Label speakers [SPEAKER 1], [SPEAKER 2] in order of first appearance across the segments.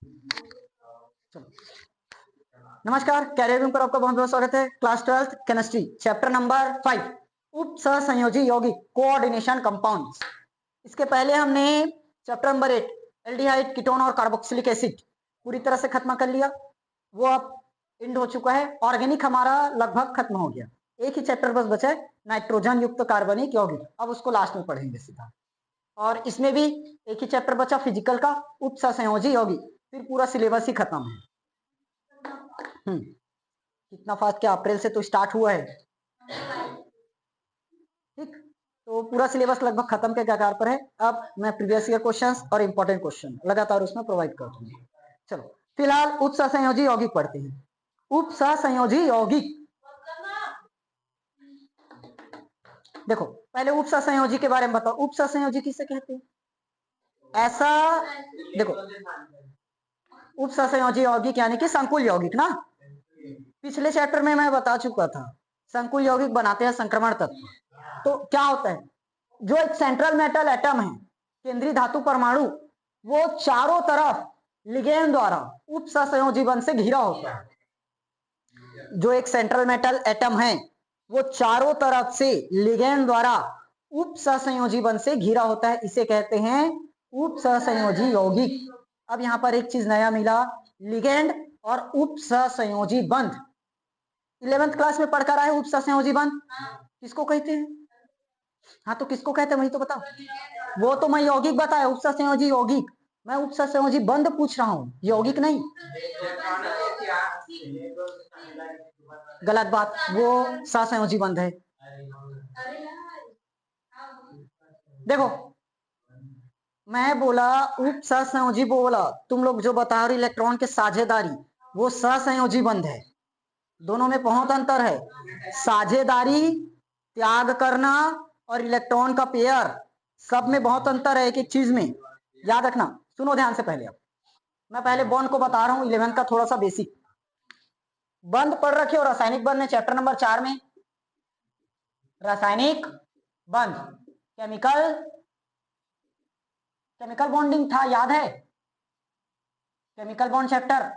[SPEAKER 1] चलो, नमस्कार, career room पर आपका बहुत बहुत स्वागत है। क्लास 12 केमिस्ट्री चैप्टर नंबर 5 उप सहसंयोजी यौगिक कोऑर्डिनेशन कंपाउंड्स। इसके पहले हमने चैप्टर नंबर 8 एल्डिहाइड, कीटोन और कार्बोक्सिलिक एसिड पूरी तरह से खत्म कर लिया। वो अब एंड हो चुका है। ऑर्गेनिक हमारा लगभग खत्म हो गया। एक ही चैप्टर बस बचा है, नाइट्रोजन युक्त कार्बनिक यौगिक। अब उसको लास्ट में पढ़ेंगे सीधा। और इसमें भी एक ही चैप्टर बचा फिजिकल का, उप सहसंयोजी यौगिक। फिर पूरा सिलेबस ही खत्म है। कितना फास्ट, क्या अप्रैल से तो स्टार्ट हुआ है। ठीक, तो पूरा सिलेबस लगभग खत्म के कगार पर है। अब मैं प्रीवियस ईयर क्वेश्चंस और इंपॉर्टेंट क्वेश्चन लगातार उसमें प्रोवाइड कर दूंगा। चलो फिलहाल उप सहसंयोजी यौगिक पढ़ते हैं। उप सहसंयोजी यौगिक, देखो पहले उप सहसंयोजी के बारे में बताओ। उप सहसंयोजी किसे कहते हैं? ऐसा देखो, उप सहसंयोजी यौगिक यानी कि संकुल यौगिक ना। पिछले चैप्टर में मैं बता चुका था, संकुल यौगिक बनाते हैं संक्रमण तत्व। तो क्या होता है, जो एक सेंट्रल मेटल एटम है, केंद्रीय धातु परमाणु, वो चारों तरफ लिगेंड द्वारा उप सहसंयोजी बंध से घिरा होता है। जो एक सेंट्रल मेटल एटम है, वो चारों तरफ से लिगेंड द्वारा उप सहसंयोजी बंध से घिरा होता है, इसे कहते हैं उप सहसंयोजी यौगिक। अब यहां पर एक चीज नया मिला, लिगेंड और उप सहसंयोजी बंध। 11th क्लास में पढ़कर आए उप सहसंयोजी बंध किसको कहते हैं? हाँ तो किसको कहते हैं वही तो बताओ। वो तो मैं यौगिक बताया, उप सहसंयोजी यौगिक। मैं उप सहसंयोजी बंध पूछ रहा हूँ, यौगिक नहीं। गलत बात, वो सहसंयोजी बंध है। देखो मैं बोला उप सहसंयोजी, बोला तुम लोग जो बता रहे इलेक्ट्रॉन के साझेदारी, वो सहसंयोजी बंध है। दोनों में बहुत अंतर है। साझेदारी, त्याग करना और इलेक्ट्रॉन का पेयर, सब में बहुत अंतर है। एक एक चीज में याद रखना। सुनो ध्यान से, पहले अब मैं पहले बॉन्ड को बता रहा हूं, 11 का थोड़ा सा बेसिक बंद पढ़ रखे हो। रासायनिक बंध में चैप्टर नंबर 4 में रासायनिक बंध, केमिकल बॉन्डिंग था, याद है? केमिकल बॉन्ड चैप्टर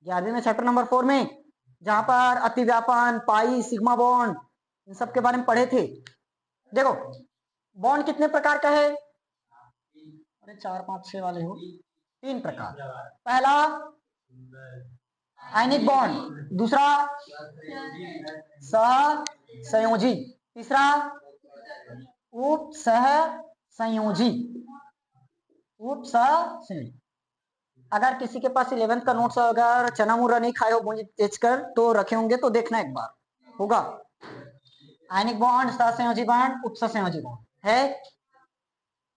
[SPEAKER 1] 11वीं में चैप्टर नंबर 4 में, जहां पर अतिव्यापन, पाई, सिग्मा बॉन्ड, इन सब के बारे में पढ़े थे। देखो बॉन्ड कितने प्रकार का है? अरे 4 5 6 वाले हो। 3 प्रकार। पहला आयनिक बॉन्ड, दूसरा सह संयोजी, तीसरा उप सह संयोजी। उप सह संयोजी। अगर किसी के पास 11th का नोट्स अगर चना मुरा नहीं खाए हो बेच कर, तो रखे होंगे तो देखना एक बार, होगा। आयनिक बॉन्ड, सहसंयोजी बॉन्ड, उप सहसंयोजी बॉन्ड है।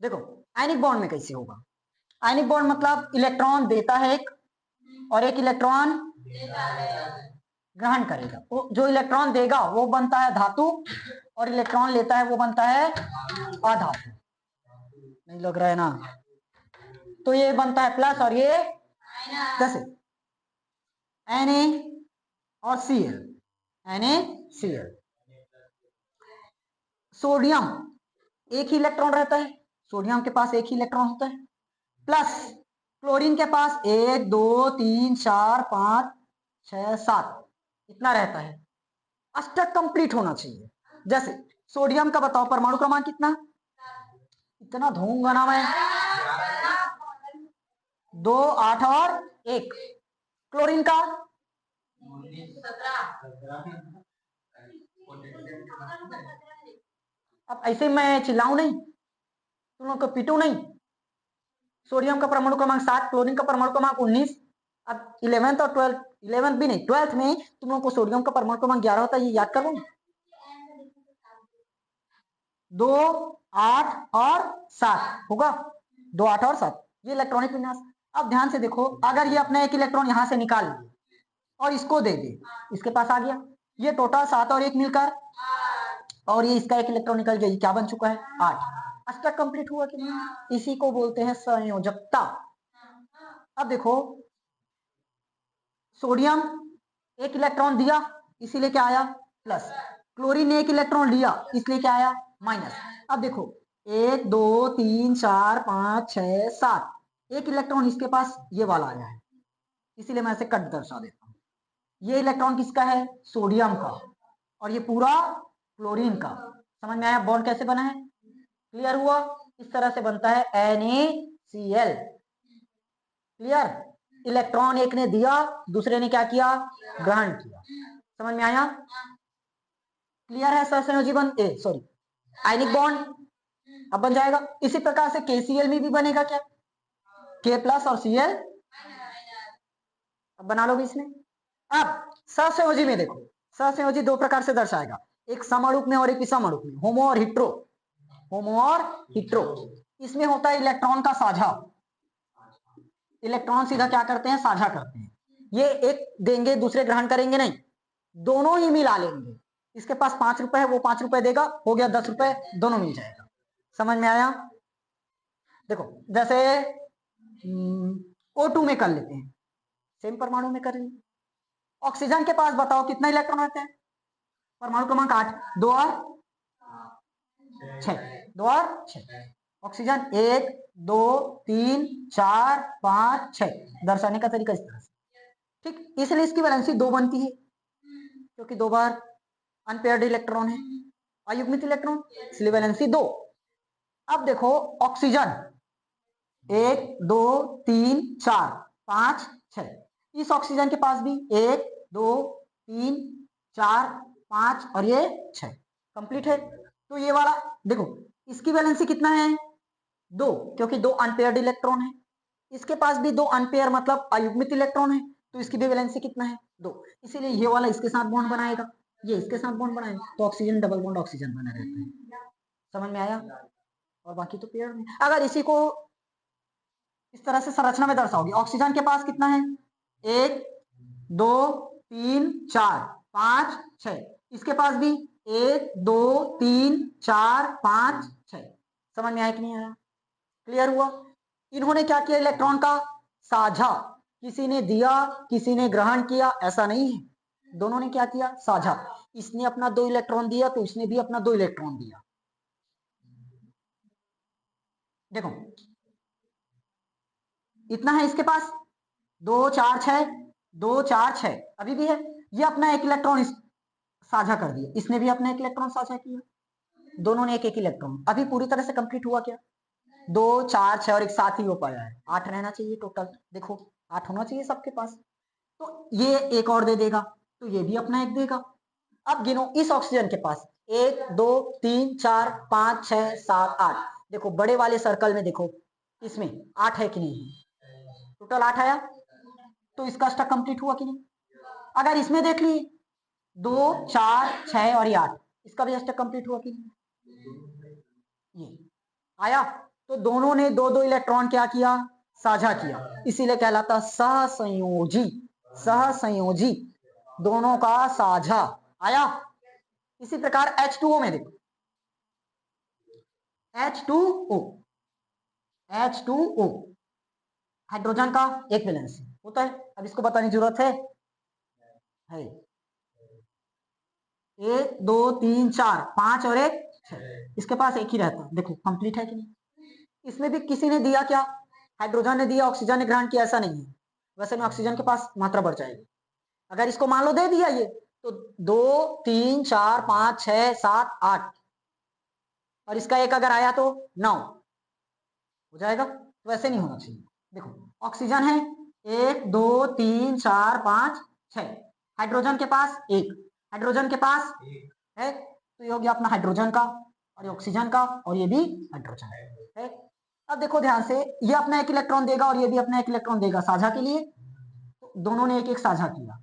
[SPEAKER 1] देखो आयनिक बॉन्ड में कैसे होगा। आयनिक बॉन्ड मतलब इलेक्ट्रॉन देता है एक, और एक इलेक्ट्रॉन ग्रहण करेगा। तो जो इलेक्ट्रॉन देगा वो बनता है धातु, और इलेक्ट्रॉन लेता है वो बनता है अधातु। नहीं लग रहा है ना? तो ये बनता है प्लस और ये कैसे, Na और Cl, NaCl। सोडियम एक ही इलेक्ट्रॉन रहता है, सोडियम के पास एक ही इलेक्ट्रॉन होता है। प्लस क्लोरीन के पास 1 2 3 4 5 6 7 इतना रहता है। अष्टक कंप्लीट होना चाहिए। जैसे सोडियम का बताओ परमाणु क्रमांक कितना? इतना धूंगा ना मैं। 2 8 और 1। क्लोरीन का अब ऐसे मैं चिल्लाऊं नहीं, तुम लोग को पीटू नहीं। सोडियम का परमाणु क्रमांक 7, क्लोरीन का परमाणु क्रमांक 19। अब 11th और 12th, 11th भी नहीं 12th में तुम लोग को सोडियम का परमाणु क्रमांक 11 होता है, ये याद कर लो। 2 8 और 7 होगा। 2 8 और 7 ये इलेक्ट्रॉनिक विन्यास। अब ध्यान से देखो, अगर ये अपना एक इलेक्ट्रॉन यहां से निकाल ले और इसको दे दे, इसके पास आ गया। ये टोटल 7 और 1 मिलकर, और ये इसका एक इलेक्ट्रॉन निकल गया, ये क्या बन चुका है? 8। अष्टक कंप्लीट हुआ कि नहीं? इसी को बोलते हैं संयोजकता। अब देखो सोडियम एक इलेक्ट्रॉन दिया, इसीलिए क्या आया? प्लस। क्लोरीन ने एक इलेक्ट्रॉन लिया, इसलिए क्या आया? माइनस। अब देखो 1 2 3 4 5 6 7, एक इलेक्ट्रॉन इसके पास ये वाला आया है, इसीलिए मैं इसे कट दर्शा देता हूं। ये इलेक्ट्रॉन किसका है? सोडियम का, और ये पूरा क्लोरीन का। समझ में आया बॉन्ड कैसे बना है? क्लियर हुआ? इस तरह से बनता है NaCl। क्लियर? इलेक्ट्रॉन एक ने दिया, दूसरे ने क्या किया? ग्रहण किया। समझ में आया? क्लियर है? सहसंयोजी बन सॉरी आयनिक बॉन्ड अब बन जाएगा। इसी प्रकार से KCl में भी बनेगा क्या? K+ और Cl अब बना लोगे इसमें। अब सहसंयोजी में देखो, सहसंयोजी दो प्रकार से दर्शाएगा, एक समअणुक में और एक विषमअणुक में, होमो और हिट्रो। होमो और हिट्रो। इसमें होता है इलेक्ट्रॉन का साझा। इलेक्ट्रॉन सीधा क्या करते हैं? साझा करते हैं। ये एक देंगे, दूसरे ग्रहण करेंगे नहीं, दोनों ही मिला लेंगे। इसके पास 5 रुपए है, वो 5 रुपए देगा, हो गया 10 रुपए, दोनों मिल जाएगा। समझ में आया? देखो जैसे O2 में कर लेते हैं, सेम परमाणु में कर लेंगे। ऑक्सीजन के पास बताओ कितना इलेक्ट्रॉन रहते हैं? परमाणु क्रमांक 8, 2 और 6, 2 और 6। ऑक्सीजन 1 2 3 4 5 6। दर्शाने का तरीका इस तरह से, ठीक। इसलिए इसकी वैलेंसी 2 बनती है, क्योंकि 2 बार अनपेयर्ड इलेक्ट्रॉन है, अयुग्मित इलेक्ट्रॉन, इसलिए वैलेंसी 2। अब देखो ऑक्सीजन 1 2 3 4 5 6। इस ऑक्सीजन के पास भी 1 2 3 4 5 और ये 6 कंप्लीट है। तो ये वाला देखो, इसकी वैलेंसी कितना है? 2, क्योंकि 2 अनपेयर्ड इलेक्ट्रॉन है। इसके पास भी 2 अनपेयर मतलब अयुग्मित इलेक्ट्रॉन है, तो इसकी भी वैलेंसी कितना है? 2। इसीलिए ये वाला इसके साथ बॉन्ड बनाएगा, ये इसके साथ बॉन्ड बनाएगा, तो ऑक्सीजन डबल बॉन्ड ऑक्सीजन बना रहता है। समझ में आया? और बाकी तो पेयर में। अगर इसी को इस तरह से संरचना में दर्शाओगे, ऑक्सीजन के पास कितना है? 1 2 3 4 5 6। इसके पास भी 1 2 3 4 5 6। समझ में आया कि नहीं आया? क्लियर हुआ? इन्होंने क्या किया? इलेक्ट्रॉन का साझा। किसी ने दिया, किसी ने ग्रहण किया, ऐसा नहीं है, दोनों ने क्या किया? साझा। इसने अपना 2 इलेक्ट्रॉन दिया, तो इसने भी अपना 2 इलेक्ट्रॉन दिया। देखो इतना है इसके पास, 2 4 6, 2 4 6 अभी भी है। ये अपना एक इलेक्ट्रॉन साझा कर दिया, इसने भी अपना एक इलेक्ट्रॉन साझा किया, दोनों ने एक एक इलेक्ट्रॉन। अभी पूरी तरह से कंप्लीट हुआ क्या? 2 4 6 और एक साथ ही हो पाया है, 8 रहना चाहिए टोटल। देखो 8 होना चाहिए सबके पास, तो ये एक और दे देगा, तो ये भी अपना एक देगा। अब गिनो, इस ऑक्सीजन के पास 1 2 3 4 5 6 7 8। देखो बड़े वाले सर्कल में देखो, इसमें 8 है कि नहीं है? टोटल 8 आया, तो इसका स्टक कंप्लीट हुआ कि नहीं? अगर इसमें देख लिए 2 4 6 और ये 8, इसका भी स्टक कंप्लीट हुआ कि नहीं? ये आया, तो दोनों ने 2 2 इलेक्ट्रॉन क्या किया? साझा किया, इसीलिए कहलाता सहसंयोजी। सहसंयोजी, दोनों का साझा। आया? इसी प्रकार H2O में देखो, H2O, H2O हाइड्रोजन का एक वैलेंसी होता है। अब इसको बताने की जरूरत है 1 2 3 4 5 और 1 6। इसके पास एक ही रहता है। देखो कंप्लीट है कि नहीं? इसमें भी किसी ने दिया क्या? हाइड्रोजन ने दिया, ऑक्सीजन ने ग्रहण किया, ऐसा नहीं है। वैसे में ऑक्सीजन के पास मात्रा बढ़ जाएगी। अगर इसको मान लो दे दिया ये, तो 2 3 4 5 6 7 8 और इसका एक अगर आया तो 9 हो जाएगा। तो वैसे नहीं होना चाहिए। देखो ऑक्सीजन है 1 2 3 4 5 6, हाइड्रोजन के पास 1, हाइड्रोजन के पास है, तो ये हो गया अपना हाइड्रोजन का, और ये ऑक्सीजन का, और ये भी हाइड्रोजन है। अब देखो ध्यान से, ये अपना एक इलेक्ट्रॉन देगा और ये भी अपना एक इलेक्ट्रॉन देगा साझा के लिए, तो दोनों ने एक एक साझा किया।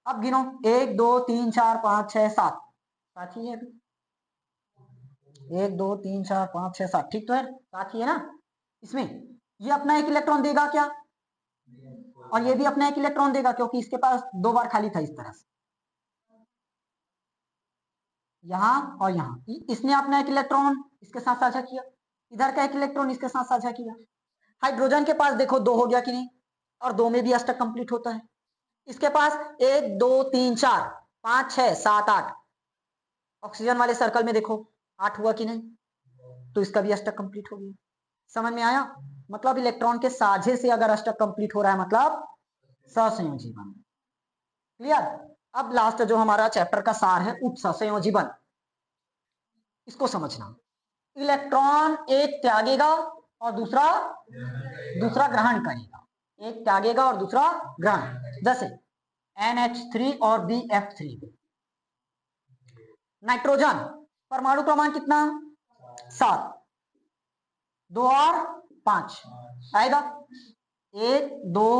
[SPEAKER 1] अब गिनो 1 2 3 4 5 6 7, साथ ही है अभी। 1 2 3 4 5 6 7, ठीक तो है, साथ ही है ना। इसमें ये अपना एक इलेक्ट्रॉन देगा क्या? और ये भी अपना एक इलेक्ट्रॉन देगा, क्योंकि इसके पास 2 बार खाली था इस तरह से, यहां और यहां। इसने अपना एक इलेक्ट्रॉन इसके साथ साझा किया, इधर का एक इलेक्ट्रॉन इसके साथ साझा किया। हाइड्रोजन के पास देखो 2 हो गया कि नहीं? और 2 में भी अष्टक कंप्लीट होता है। इसके पास 1 2 3 4 5 6 7 8, ऑक्सीजन वाले सर्कल में देखो 8 हुआ कि नहीं? तो इसका भी अष्टक कंप्लीट हो गया। समझ में आया? मतलब इलेक्ट्रॉन के साझे से अगर अष्टक कंप्लीट हो रहा है मतलब सहसंयोजी बंध। क्लियर। अब लास्ट जो हमारा चैप्टर का सार है उपसहसंयोजी बंध, इसको समझना। इलेक्ट्रॉन एक त्यागेगा और दूसरा ग्रहण करेगा, एक त्यागेगा और दूसरा ग्रहण। जैसे NH3 और BF3। नाइट्रोजन परमाणु क्रमांक कितना? 7, 2 और 5 आएगा। 1 2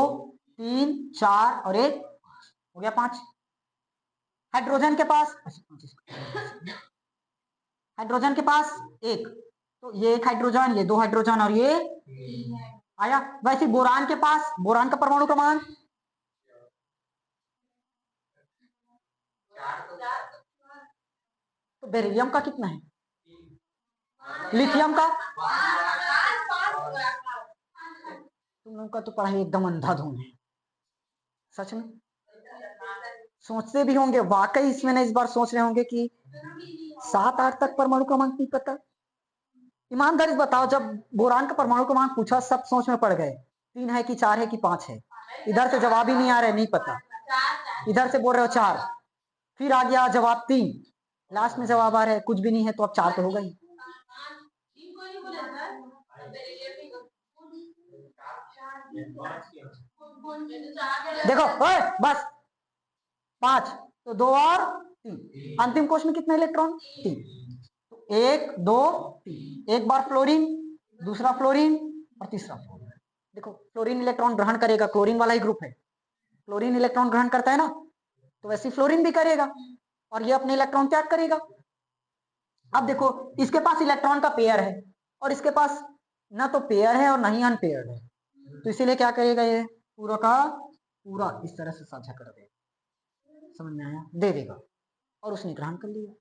[SPEAKER 1] 3 4 और 1 हो गया 5। हाइड्रोजन के पास एक, तो ये एक हाइड्रोजन, ये 2 हाइड्रोजन और ये आया। वैसे बोरान के पास, बोरान का परमाणु क्रमांक तो बेरिलियम का कितना है? लिथियम का? तुम लोगों का तो पढ़ाई एकदम अंधाधुन है सच में। सोचते भी होंगे वाकई इसमें ना, इस बार सोच रहे होंगे कि 7 8 तक परमाणु क्रमांक नहीं पता। ईमानदारी से बताओ, जब बोरान का परमाणु क्रमांक पूछा सब सोच में पड़ गए, 3 है कि 4 है कि 5 है। इधर से जवाब ही नहीं आ रहा है, नहीं पता। इधर से बोल रहे हो 4, फिर आ गया जवाब 3, लास्ट में जवाब आ रहा है कुछ भी नहीं है, तो अब 4 तो होगा ही। देखो ओए, बस 5 तो 2 और 3, अंतिम कोश में कितने इलेक्ट्रॉन? 3। तो 1 2 3, एक बार फ्लोरीन, दूसरा फ्लोरीन और तीसरा फ्लोरीन। देखो फ्लोरीन इलेक्ट्रॉन ग्रहण करेगा, क्लोरीन वाला ही ग्रुप है, क्लोरीन इलेक्ट्रॉन ग्रहण करता है ना, तो वैसे फ्लोरीन भी करेगा और ये अपने इलेक्ट्रॉन त्याग करेगा। अब देखो इसके पास इलेक्ट्रॉन का पेयर है और इसके पास ना तो पेयर है और ना ही अनपेयर्ड है, तो इसीलिए क्या करेगा, ये पूरा का पूरा इस तरह से साझा कर देगा। समझ में आया? दे देगा और उसने ग्रहण कर लिया।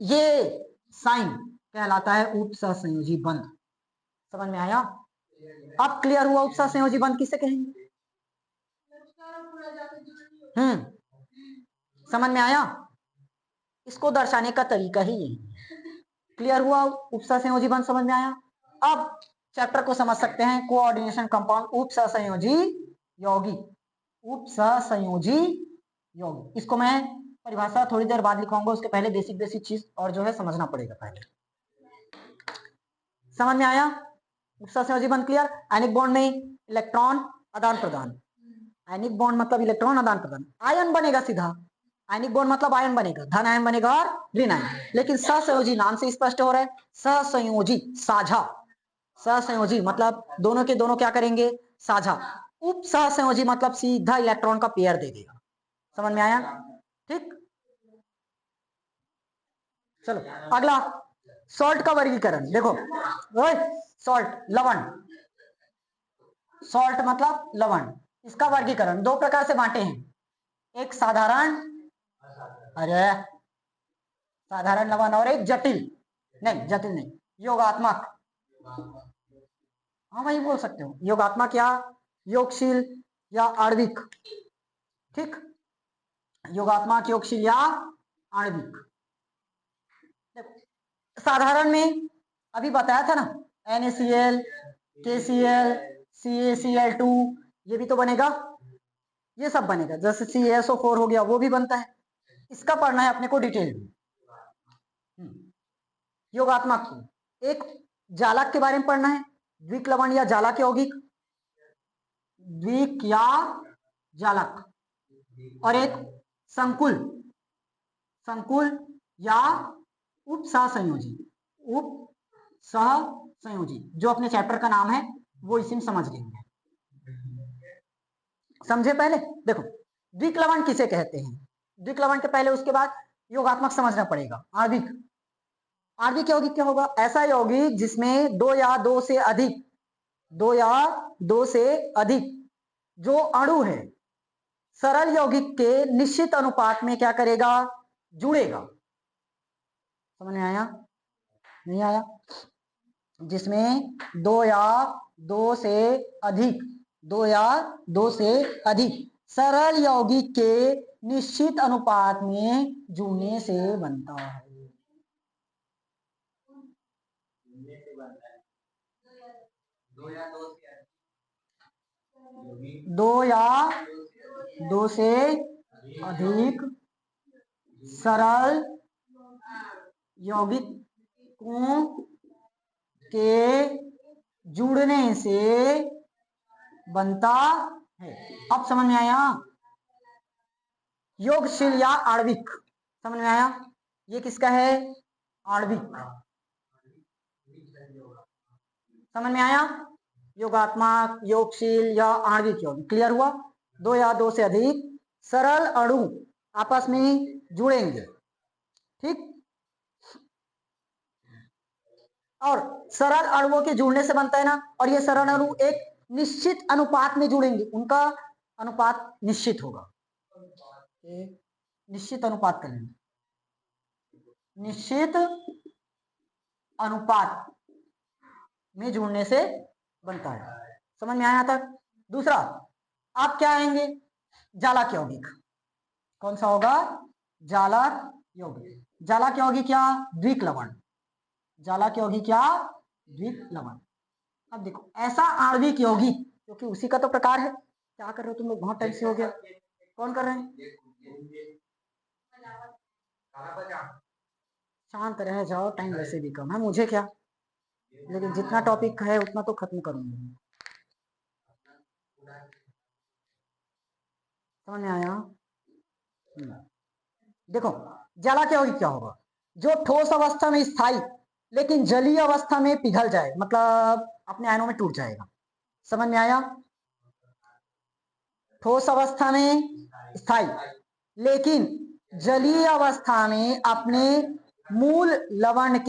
[SPEAKER 1] ये साइन कहलाता है उपसहसंयोजी बंध। समझ में आया? अब क्लियर हुआ उपसहसंयोजी बंध किसे कहेंगे? समझ में आया? इसको दर्शाने का तरीका ही यही। क्लियर हुआ उपसहसंयोजी बंध? समझ में आया? अब चैप्टर को समझ सकते हैं, कोऑर्डिनेशन कंपाउंड उपसहसंयोजी यौगिक, उपसहसंयोजी यौगिक। इसको मैं परिभाषा थोड़ी देर बाद लिखवाऊंगा, उसके पहले बेसिक चीज और जो है समझना पड़ेगा पहले। समझ में आया? उपसहसंयोजी बंध क्लियर। आयनिक बॉन्ड में इलेक्ट्रॉन आदान प्रदान, आयनिक बॉन्ड मतलब इलेक्ट्रॉन आदान प्रदान, आयन बनेगा सीधा। आयनिक बॉन्ड मतलब आयन बनेगा, धन आयन बनेगा और ऋण आयन। लेकिन सहसंयोजी नाम से स्पष्ट हो रहा है, सहसंयोजी साझा, सहसंयोजी मतलब दोनों के दोनों क्या करेंगे? साझा। उप सहसंयोजी मतलब सीधा इलेक्ट्रॉन का पेयर दे देगा। समझ में आया? ठीक, चलो अगला सॉल्ट का वर्गीकरण देखो। सॉल्ट लवण, सॉल्ट मतलब लवण, इसका वर्गीकरण 2 प्रकार से बांटे हैं, एक साधारण, अरे साधारण लवण, और एक जटिल, नहीं जटिल नहीं, योगात्मक। हाँ भाई बोल सकते हो, योगात्मक या योगशील या आणविक। ठीक, योगात्मक, योगशील या आणविक। साधारण में अभी बताया था ना, NaCl, KCl, CaCl2, ये भी तो बनेगा, ये सब बनेगा। जैसे CaSO4 हो गया, वो भी बनता है। इसका पढ़ना है अपने को डिटेल में। योगात्मक को एक जालक के बारे में पढ़ना है, द्विक लवण या जालक यौगिक, द्विक या जालक, और एक संकुल, संकुल या उपसहसंयोजी, उपसहसंयोजी जो अपने चैप्टर का नाम है वो इसी में समझ लेंगे। समझे? पहले देखो द्विक लवण किसे कहते हैं, द्विक लवण के पहले उसके बाद योगात्मक समझना पड़ेगा। आणविक, आणविक यौगिक क्या होगा? ऐसा यौगिक जिसमें 2 या 2 से अधिक, 2 या 2 से अधिक जो अणु है सरल यौगिक के निश्चित अनुपात में क्या करेगा? जुड़ेगा। समझ में आया? नहीं आया? जिसमें 2 या 2 से अधिक, 2 या 2 से अधिक सरल यौगिक के निश्चित अनुपात में जुड़ने से बनता है। दो या दो से अधिक सरल यौगिकों के जुड़ने से बनता है। अब समझ में आया? योगशील या आणविक, समझ में आया? ये किसका है? आणविक। समझ में आया? योगात्मक, योगशील या आणविक यौगिक। क्लियर हुआ? दो या दो से अधिक सरल अणु आपस में जुड़ेंगे, ठीक? और सरल अणुओं के जुड़ने से बनता है ना, और ये सरल अणु एक निश्चित अनुपात में जुड़ेंगे, उनका अनुपात निश्चित होगा। निश्चित अनुपात कर लेंगे, निश्चित अनुपात में जुड़ने से बनता है। समझ में आया तक? दूसरा, आप क्या आएंगे? जालक यौगिक। कौन सा होगा? जालक यौगिक। जालक यौगिक क्या? द्विक लवण। जालक यौगिक क्या? द्विक लवण। अब देखो, ऐसा आणविक यौगिक, क्योंकि उसी का तो प्रकार है। क्या कर रहे हो तुम लोग? बहुत टाइम से हो गया। कौन कर रहे हैं? शांत रह जाओ, टाइम वैसे भी कम है, मुझे क्या, लेकिन जितना टॉपिक है उतना तो खत्म करूंगी। समझ में आया? देखो, जालक यौगिक क्या होगा? जो ठोस अवस्था में स्थायी लेकिन जलीय अवस्था में पिघल जाए, मतलब अपने आयनों में टूट जाएगा। समझ में आया? ठोस अवस्था में स्थायी लेकिन जलीय अवस्था में अपने मूल लवण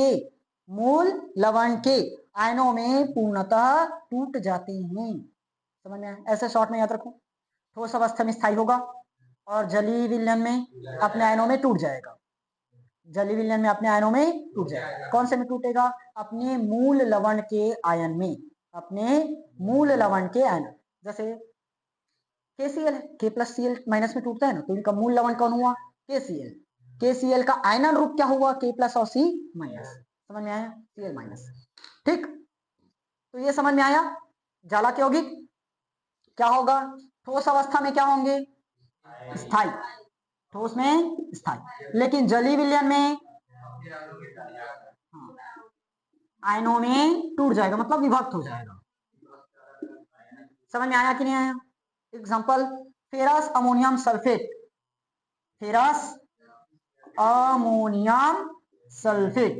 [SPEAKER 1] के आयनों में पूर्णतः टूट जाते हैं। समझ में आया? ऐसे शॉर्ट में याद रखो, ठोस अवस्था में स्थायी होगा और जलीय विलयन में अपने आयनों में टूट जाएगा। जलीय विलयन में अपने आयनों में टूट जाएगा। कौन से में टूटेगा? अपने मूल लवण के आयन में, अपने मूल लवण के आयन। जैसे KCl है, K+Cl माइनस में टूटता है ना, तो इनका मूल लवण कौन हुआ? KCl। KCl का आयनन रूप क्या हुआ? K+ और C माइनस। समझ में आया? Cl minus. ठीक, तो ये समझ में आया? जालक यौगिक क्या होगा? ठोस अवस्था में क्या होंगे? स्थायी, ठोस में स्थायी, लेकिन जलीय विलयन में आयनों में टूट जाएगा, मतलब विभक्त हो जाएगा। समझ में आया कि नहीं आया? Example, ferrous ammonium sulphate. Ferrous ammonium sulphate,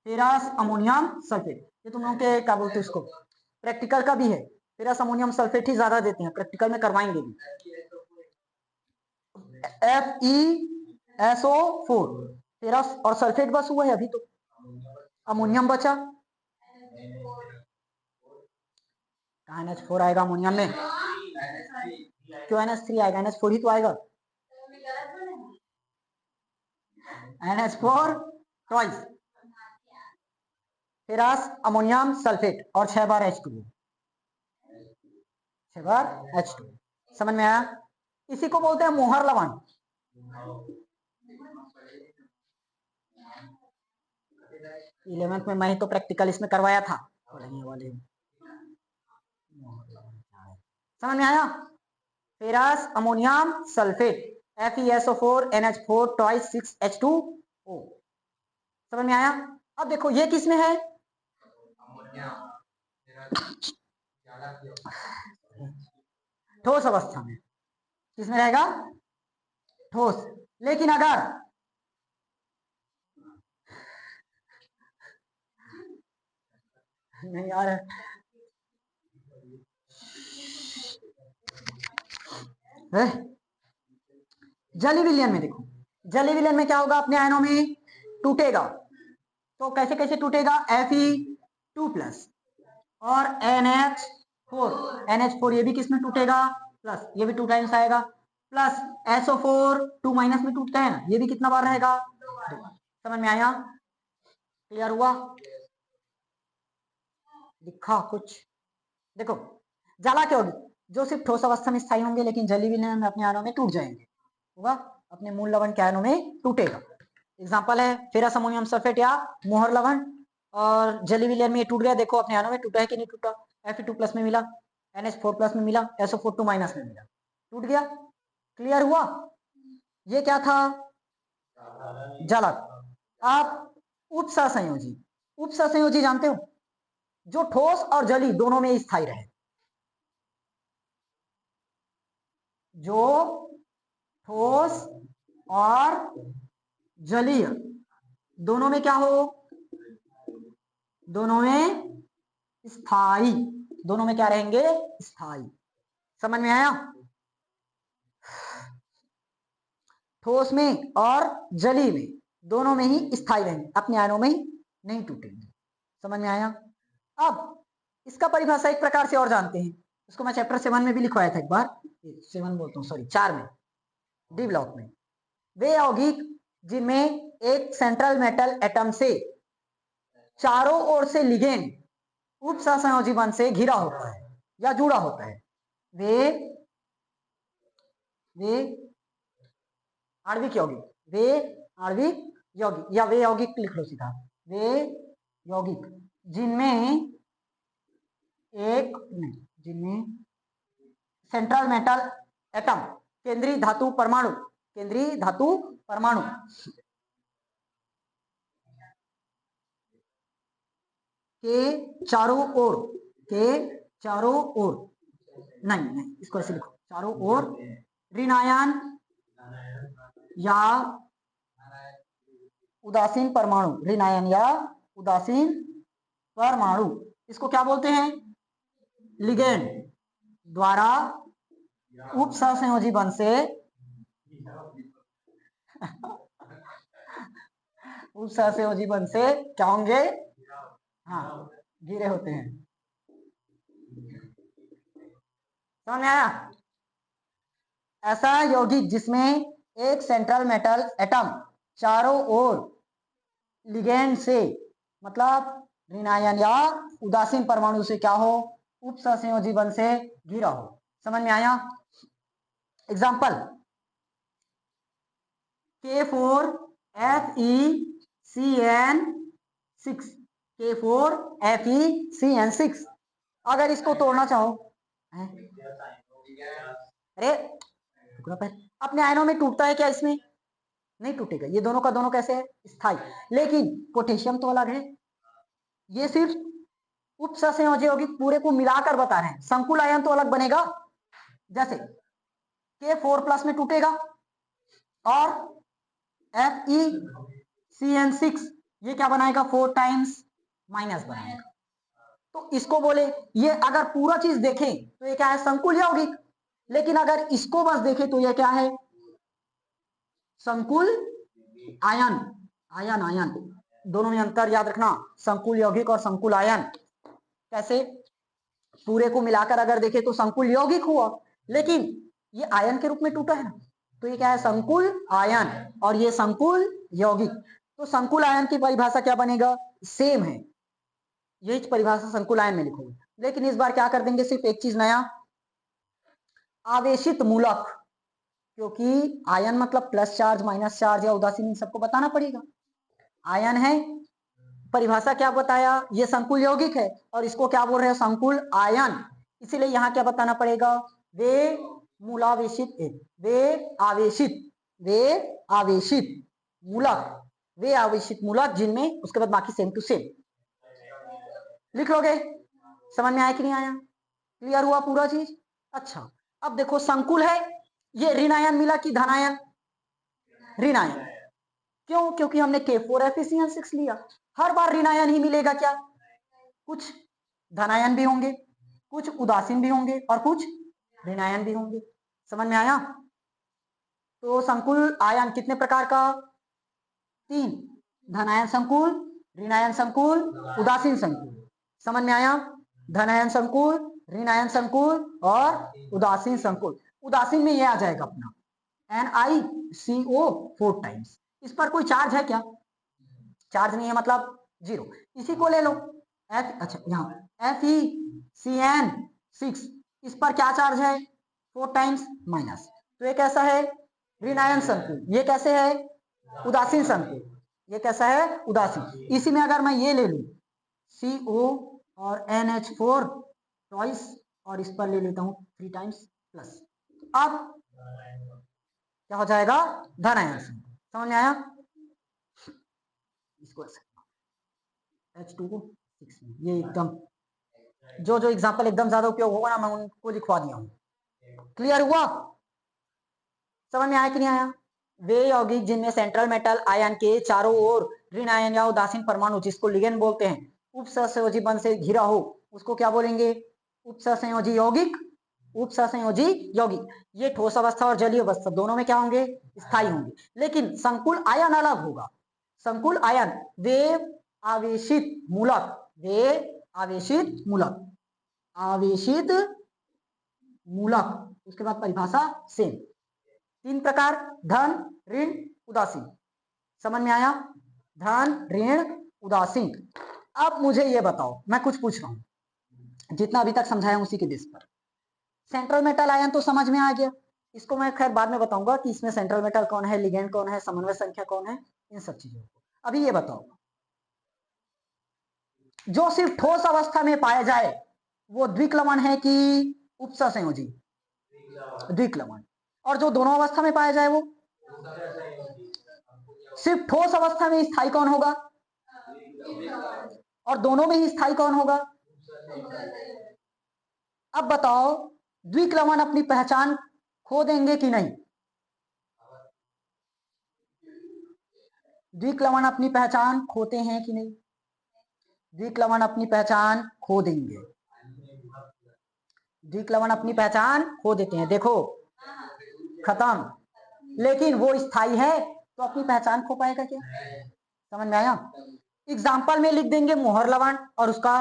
[SPEAKER 1] ferrous ammonium sulphate, ये तुम लोग के क्या बोलते हैं उसको, प्रैक्टिकल का भी है। फेरस अमोनियम सल्फेट ही ज्यादा देते हैं, प्रैक्टिकल में करवाएंगे भी। FeSO4, फेरस और सल्फेट बस हुआ है अभी, तो अमोनियम बचा। कहाँ NH4 आएगा अमोनियम में? क्यों NH3 आएगा? NH4 ही तो आएगा। NH4 twice, ferrous ammonium sulphate और 6 बार H2, 6 बार H2। समझ में आया? इसी को बोलते हैं मोहर लवण। इलेवेंथ में मैं तो प्रैक्टिकल इसमें करवाया था। समझ में आया? Ferrous ammonium sulphate, FeSO4 NH4 twice 6H2O। समझ में आया? अब देखो ये किस में है? ठोस अवस्था में। किसमें रहेगा? ठोस। लेकिन अगर नहीं यार, जलीय विलयन में देखो, जलीय विलयन में क्या होगा? अपने आयनों में टूटेगा। तो कैसे कैसे टूटेगा? Fe2+ और NH4 ये भी किस में टूटेगा? प्लस, ये भी 2 टाइम्स आएगा। प्लस SO4 2 माइनस में टूटता है ना, ये भी कितना बार रहेगा? 2 बार। समझ में आया? क्लियर हुआ? दिखा कुछ? देखो, जालक यौगिक जो सिर्फ ठोस अवस्था में स्थायी होंगे लेकिन जलीय विलयन में अपने आयनों में टूट जाएंगे, होगा अपने मूल लवण के आयनों में टूटेगा। एग्जांपल है फेरस अमोनियम सल्फेट या मोहर लवण, और जलीय विलयन में ये टूट गया। देखो अपने आयनों में टूटा है कि नहीं टूटा? Fe2+ में मिला, NH4+ में मिला, SO4 2- में मिला, टूट गया। क्लियर हुआ? ये क्या था? जलक। आप उपसहसंयोजी, उपसहसंयोजी जानते हो? जो ठोस और जली दोनों में स्थायी रहे, जो ठोस और जलीय दोनों में क्या हो? दोनों में स्थायी, दोनों में क्या रहेंगे? स्थायी। समझ में आया? ठोस में और जली में दोनों में ही स्थायी रहेंगे, अपने आयनों में ही नहीं टूटेंगे। समझ में आया? अब इसका परिभाषा एक प्रकार से और जानते हैं, इसको मैं चैप्टर 7 में भी लिखवाया था एक बार, 7 बोलता हूँ, सॉरी 4 में, डी ब्लॉक में। वे यौगिक जिनमें एक सेंट्रल मेटल एटम से चारों ओर से लिगेंड उपसहसंयोजी बंध से घिरा होता है या जुड़ा होता है, वे आणविक यौगिक, वे आणविक यौगिक, या वे यौगिक लिख लो सीधा, वे यौगिक जिनमें सेंट्रल मेटल एटम, केंद्रीय धातु परमाणु, केंद्रीय धातु परमाणु के चारों ओर, के चारों ओर, नहीं इसको ऐसे लिखो, चारों ओर ऋणायन या उदासीन परमाणु, ऋणायन या उदासीन परमाणु, इसको क्या बोलते हैं? लिगेंड द्वारा उपसहसंयोजी बंध से उपसहसंयोजी बंध से क्या होंगे? हाँ, घिरे होते हैं। समझ में आया? ऐसा यौगिक जिसमें एक सेंट्रल मेटल एटम चारों ओर लिगेंड से, मतलब ऋणायन या उदासीन परमाणु से क्या हो? उपसहसंयोजी बंध से घिरा हो। समझ में आया? एग्जाम्पल, K4FeCN6, K4FeCN6, अगर इसको तोड़ना चाहो, अरे अपने आयनों में टूटता है क्या? इसमें नहीं टूटेगा, ये दोनों का दोनों कैसे है? स्थायी। लेकिन पोटेशियम तो अलग है, ये सिर्फ उपसहसंयोजी यौगिक पूरे को मिलाकर बता रहे हैं, संकुल आयन तो अलग बनेगा। जैसे K4+ में टूटेगा और FeCN6 ये क्या बनाएगा? 4 टाइम्स माइनस बनाएगा। तो इसको बोले, ये अगर पूरा चीज देखें तो ये क्या है? संकुल यौगिक। लेकिन अगर इसको बस देखें तो ये क्या है? संकुल आयन। आयन आयन दोनों में अंतर याद रखना, संकुल यौगिक और संकुल आयन। कैसे? पूरे को मिलाकर अगर देखें तो संकुल यौगिक हुआ, लेकिन ये आयन के रूप में टूटा है ना, तो ये क्या है? संकुल आयन। और ये संकुल यौगिक। तो संकुल आयन की परिभाषा क्या बनेगा? सेम है, यही परिभाषा संकुल आयन में लिखोगे। लेकिन इस बार क्या कर देंगे? सिर्फ एक चीज नया, आवेशित मूलक, क्योंकि आयन मतलब प्लस चार्ज, माइनस चार्ज या उदासीन, सबको बताना पड़ेगा। आयन है, परिभाषा क्या बताया? ये संकुल यौगिक है, और इसको क्या बोल रहे हैं? संकुल आयन। इसीलिए यहां क्या बताना पड़ेगा? वे मूलावेशित, वे आवेशित मूलक, वे आवेशित मूलक जिनमें, उसके बाद बाकी सेम टू सेम लिख लोगे। समझ में आया कि नहीं आया? क्लियर हुआ पूरा चीज? अच्छा, अब देखो संकुल है, ये ऋणायन मिला कि धनायन? ऋणायन। क्यों? क्योंकि हमने K4FeCN6 लिया। हर बार ऋणायन ही मिलेगा क्या? कुछ धनायन भी होंगे, कुछ उदासीन भी होंगे, और कुछ ऋणायन भी होंगे। समझ में आया? तो संकुल आयन कितने प्रकार का? 3, धनायन संकुल, ऋणायन संकुल, उदासीन संकुल। समझ में आया? धनायन संकुल, ऋणायन संकुल और उदासीन संकुल। उदासीन में ये आ जाएगा अपना NiCO 4 टाइम्स। इस पर कोई चार्ज है क्या? चार्ज नहीं है, मतलब 0। इसी को ले लो, अच्छा यहाँ FeCN6, इस पर क्या चार्ज है? 4 टाइम्स माइनस। तो ये कैसा है? ऋणायन संकुल। ये कैसे है? उदासीन संकुल। ये कैसा है? उदासीन। इसी में अगर मैं ये ले लूं CO और NH4 टॉइस और इस पर ले लेता हूं 3 टाइम्स प्लस। अब क्या हो जाएगा, धन आयन संकुल। समझ में आया? इसको H2 6 ये एकदम जो जो एग्जाम्पल एकदम ज्यादा उपयोग होगा ना मैं उनको लिखवा दिया हूं। क्लियर हुआ? समझ में आया कि नहीं आया? वे यौगिक जिनमें सेंट्रल मेटल आयन के चारों ओर ऋण आयन या उदासीन परमाणु, जिसको लिगेंड बोलते हैं, उपसहसंयोजी बंध से घिरा हो, उसको क्या बोलेंगे? उपसहसंयोजी यौगिक। उपसहसंयोजी यौगिक ये ठोस अवस्था और जलीय अवस्था दोनों में क्या होंगे? स्थायी होंगे। लेकिन संकुल आयन अलग होगा। संकुल आयन वे आवेशित मूलक, वे आवेशित मूलक, आवेशित मूलक, उसके बाद परिभाषा सेम। 3 प्रकार, धन, ऋण, उदासीन। समझ में आया? धन, ऋण, उदासीन। अब मुझे ये बताओ, मैं कुछ पूछ रहा हूं, जितना अभी तक समझाया उसी के बेस पर। सेंट्रल मेटल आयन तो समझ में आ गया, इसको मैं खैर बाद में बताऊंगा कि इसमें सेंट्रल मेटल कौन है, लिगेंड कौन है, समन्वय संख्या कौन है, इन सब चीजों को। अभी ये बताओ, जो सिर्फ ठोस अवस्था में पाया जाए वो द्विक्लवण है कि उपसहसंयोजी? द्विक्लवण। और जो दोनों अवस्था में पाया जाए वो? सिर्फ ठोस अवस्था में स्थायी कौन होगा? और दोनों में ही स्थायी कौन होगा? अब बताओ, द्विक्लवण अपनी पहचान खो देंगे कि नहीं? द्विक्लवण अपनी पहचान खोते हैं कि नहीं? द्विक्लवण अपनी पहचान खो देंगे। द्विक्लवण अपनी पहचान खो देते हैं, देखो खत्म। लेकिन वो स्थायी है तो अपनी पहचान खो पाएगा क्या? समझ में आया? एग्जाम्पल में लिख देंगे मोहर लवण और उसका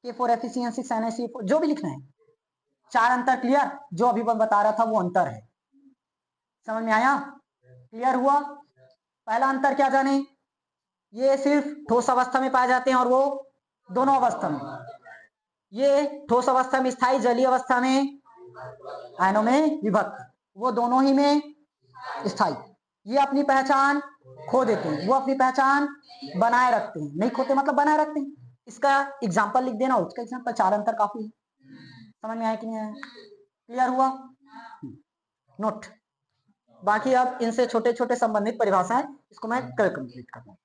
[SPEAKER 1] K4 एफिशिएंसी NaCl4 जो भी लिखना है। 4 अंतर क्लियर, जो अभी मैं बता रहा था वो अंतर है। समझ में आया? क्लियर हुआ? पहला अंतर क्या जाने, ये सिर्फ ठोस अवस्था में पाए जाते हैं और वो दोनों अवस्था में। ये ठोस अवस्था में स्थायी, जलीय अवस्था में आयनों में विभक्त, वो दोनों ही में स्थायी। ये अपनी पहचान खो देते हैं, वो अपनी पहचान बनाए रखते हैं। नहीं खोते मतलब बनाए रखते हैं। इसका एग्जाम्पल लिख देना, उसका एग्जाम्पल। 4 अंतर काफी है। समझ में आया कि नहीं आया? क्लियर हुआ? नोट। बाकी अब इनसे छोटे छोटे संबंधित परिभाषाएं, इसको मैं कल कंप्लीट करूंगा।